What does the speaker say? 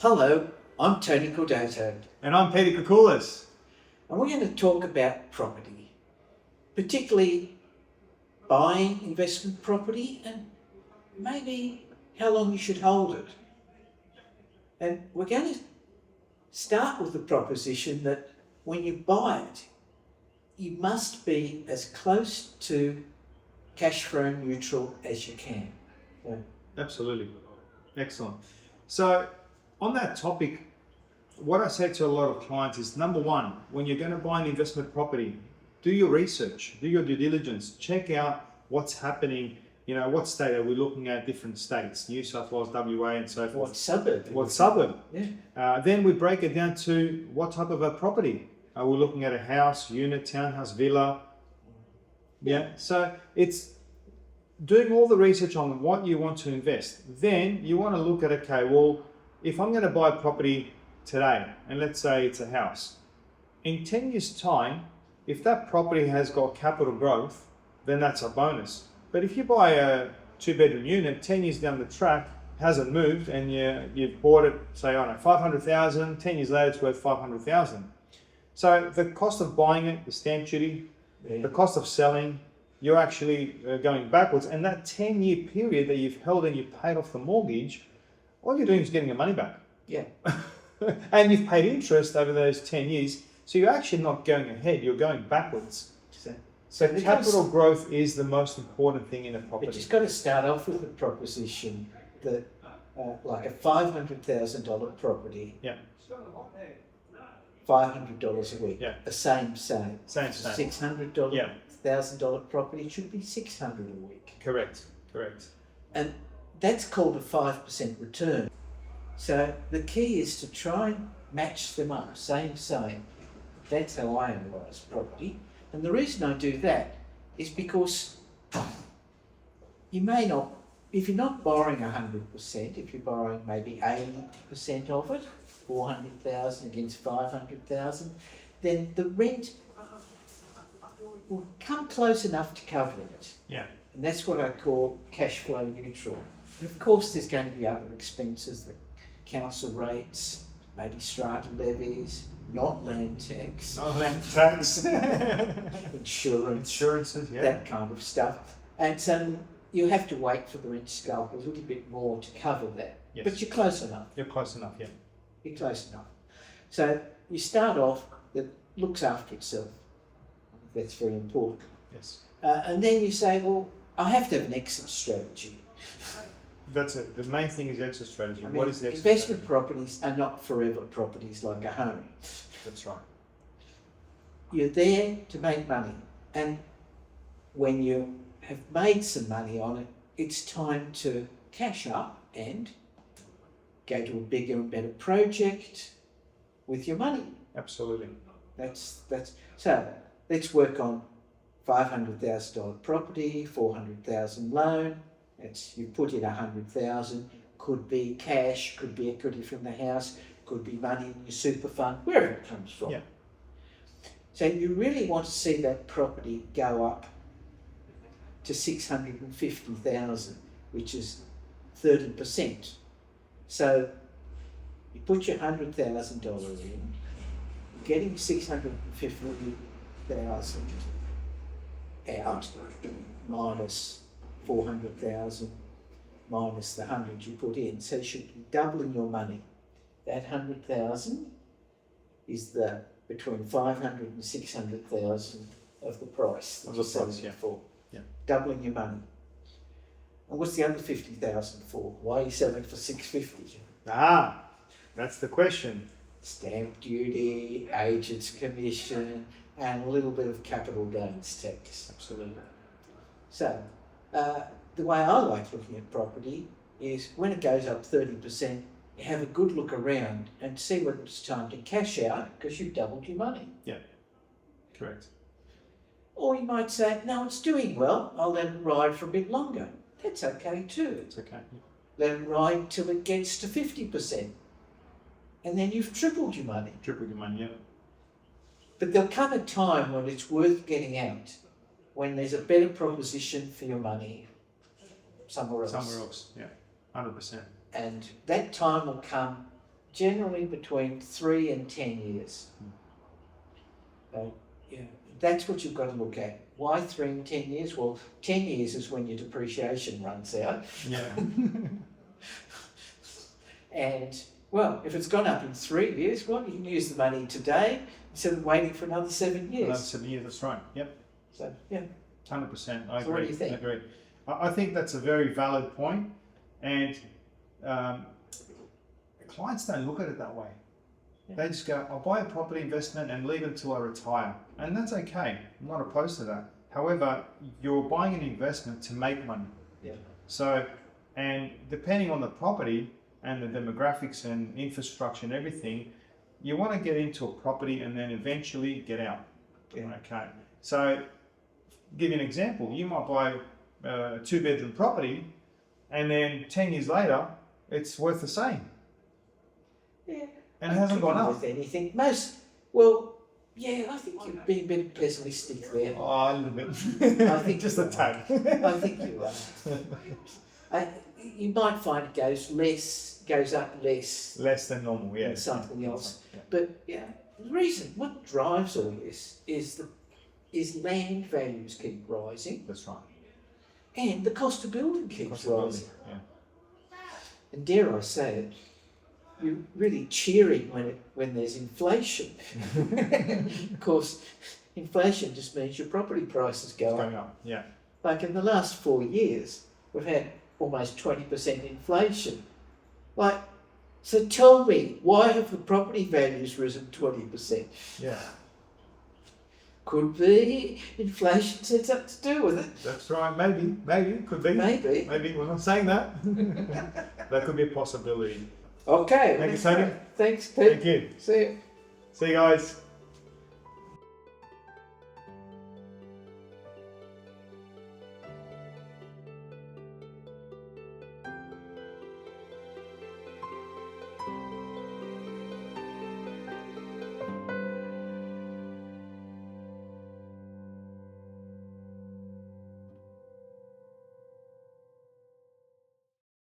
Hello, I'm Tony Cordato, And I'm Peter Koukoulas. and we're going to talk about property, particularly buying investment property and maybe how long you should hold it. And we're going to start with the proposition that when you buy it, you must be as close to cash flow neutral as you can. Absolutely. Excellent. So, on that topic, what I say to a lot of clients is, number one, when you're going to buy an investment property, do your research, do your due diligence, check out what's happening. What state are we looking at? Different states, New South Wales, WA, and so forth. What suburb? What suburb? Yeah. Then we break it down to what type of a property. Are we looking at a house, unit, townhouse, villa? Yeah. So it's doing all the research on what you want to invest. Then you want to look at, okay, well, if I'm going to buy a property today, and let's say it's a house, in 10 years' time, if that property has got capital growth, then that's a bonus. But if you buy a 2-bedroom unit, 10 years down the track, hasn't moved, and you've bought it, say, I don't know, 500,000, 10 years later it's worth 500,000. So the cost of buying it, the stamp duty, the cost of selling, you're actually going backwards. And that 10-year period that you've held and you've paid off the mortgage, all you're doing is getting your money back. Yeah. And you've paid interest over those 10 years. So you're actually not going ahead, you're going backwards. So capital growth is the most important thing in a property. But you've got to start off with the proposition that like a $500,000 property, Yeah. $500 a week, Yeah. the same. $600,000 Yeah. $1,000 property should be $600 a week. Correct. And that's called a 5% return. So the key is to try and match them up, same. That's how I analyse property. And the reason I do that is because you may not, if you're not borrowing 100%, if you're borrowing maybe 80% of it, 400,000 against 500,000, then the rent will come close enough to cover it. Yeah. And that's what I call cash flow neutral. And of course there's going to be other expenses, the council rates, maybe strata levies, not land tax, Insurances, yeah. that kind of stuff. And so you have to wait for the rent to go up a little bit more to cover that. Yes. But you're close enough. You're close enough, yeah. You're close enough. So you start off that looks after itself. That's very important. Yes. And then you say, well, I have to have an exit strategy. That's it. The main thing is exit strategy. I mean, What is the exit investment strategy? properties are not forever properties like a home. That's right. You're there to make money. And when you have made some money on it, it's time to cash up and go to a bigger and better project with your money. Absolutely. That's so let's work on $500,000 property, 400,000 loan. It's you put in 100,000. Could be cash, could be equity from the house, could be money in your super fund, wherever it comes from. Yeah. So you really want to see that property go up to 650,000, which is 30%. So you put your $100,000 in, getting 650,000 out minus 400,000 minus the 100 you put in, so you should be doubling your money. That 100,000 is the between 500 and 600,000 of the price that you're selling it for. Yeah. Doubling your money. And what's the other 50,000 for? Why are you selling for 650? That's the question. Stamp duty, agent's commission, and a little bit of capital gains tax. Absolutely. So, the way I like looking at property is when it goes up 30%, you have a good look around and see whether it's time to cash out because you've doubled your money. Yeah. Correct. Or you might say, no, it's doing well, I'll let it ride for a bit longer. That's okay too. It's okay. Let it ride till it gets to 50%. And then you've tripled your money. Triple your money, yeah. But there'll come a time when it's worth getting out, when there's a better proposition for your money somewhere else. Somewhere else, yeah. 100%. And that time will come generally between 3 and 10 years. Yeah, that's what you've got to look at. Why 3 and 10 years? Well, 10 years is when your depreciation runs out. Yeah. And, well, if it's gone up in 3 years, well, you can use the money today instead of waiting for another 7 years. Another 7 years, that's right. Yep. So, yeah. 100%. I So agree. what do you think? I agree. I think that's a very valid point, and clients don't look at it that way. Yeah. They just go, I'll buy a property investment and leave it until I retire. And that's okay. I'm not opposed to that. However, you're buying an investment to make money. Yeah. So, and depending on the property and the demographics and infrastructure and everything, you want to get into a property and then eventually get out. Yeah. Okay. So, give you an example. You might buy a 2-bedroom property and then 10 years later, it's worth the same. Yeah. And it hasn't gone up. With anything. I think you're being a bit pessimistic there. Oh, a little bit. I think Just a tad. I think you are. You might find it goes up less than normal, than yeah. something else. Yeah. But yeah, the reason, what drives all this is land values keep rising That's right. and the cost of building keeps Cost of building, rising. yeah. And dare I say it, you're really cheering when there's inflation. Of course, inflation just means your property prices go It's up. going up, yeah. Like in the last 4 years, we've had almost 20% inflation. Like, so tell me, why have the property values risen 20%? Yeah. Could be inflation had something to do with it. That's right, maybe, could be. Maybe. Maybe, we're not saying that. That could be a possibility. Okay. Thank you, that's Tony. great. Thanks, Pete. Thank you. See you. See you guys.